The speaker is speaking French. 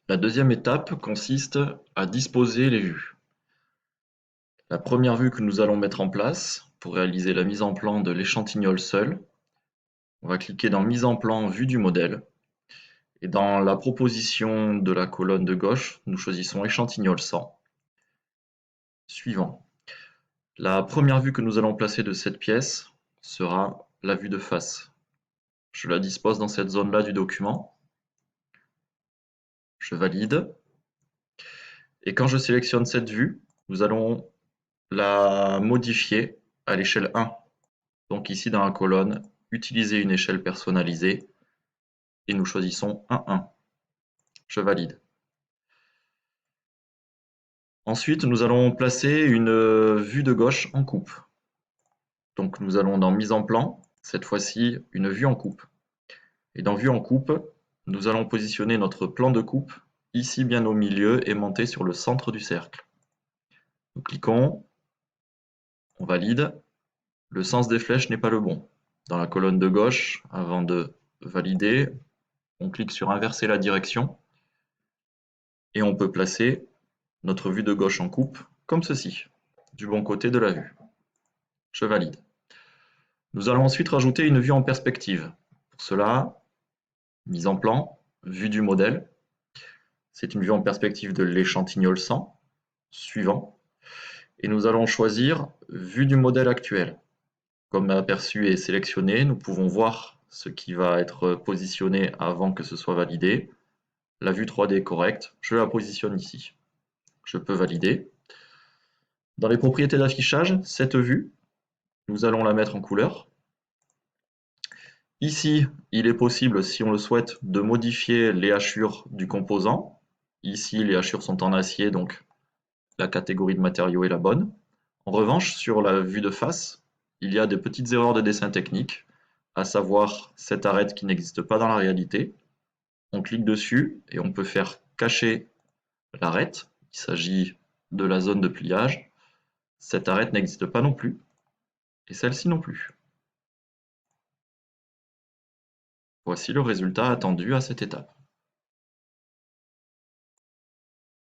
La deuxième étape consiste à disposer les vues. La première vue que nous allons mettre en place pour réaliser la mise en plan de l'échantillon seul, on va cliquer dans Mise en plan vue du modèle et dans la proposition de la colonne de gauche, nous choisissons échantillon 100. Suivant. La première vue que nous allons placer de cette pièce sera la vue de face. Je la dispose dans cette zone-là du document. Je valide. Et quand je sélectionne cette vue, nous allons la modifier à l'échelle 1. Donc ici dans la colonne, utiliser une échelle personnalisée et nous choisissons 1,1. Je valide. Ensuite, nous allons placer une vue de gauche en coupe. Donc nous allons dans Mise en plan, cette fois-ci une vue en coupe. Et dans Vue en coupe, nous allons positionner notre plan de coupe ici bien au milieu et monter sur le centre du cercle. Nous cliquons, on valide. Le sens des flèches n'est pas le bon. Dans la colonne de gauche, avant de valider, on clique sur Inverser la direction et on peut placer notre vue de gauche en coupe comme ceci, du bon côté de la vue. Je valide. Nous allons ensuite rajouter une vue en perspective. Pour cela, mise en plan, vue du modèle. C'est une vue en perspective de l'échantillon 100. Suivant. Et nous allons choisir vue du modèle actuel. Comme aperçu est sélectionné, nous pouvons voir ce qui va être positionné avant que ce soit validé. La vue 3D est correcte, je la positionne ici. Je peux valider. Dans les propriétés d'affichage, cette vue, nous allons la mettre en couleur. Ici, il est possible, si on le souhaite, de modifier les hachures du composant. Ici, les hachures sont en acier, donc la catégorie de matériaux est la bonne. En revanche, sur la vue de face, il y a des petites erreurs de dessin technique, à savoir cette arête qui n'existe pas dans la réalité. On clique dessus et on peut faire cacher l'arête. Il s'agit de la zone de pliage. Cette arête n'existe pas non plus, et celle-ci non plus. Voici le résultat attendu à cette étape.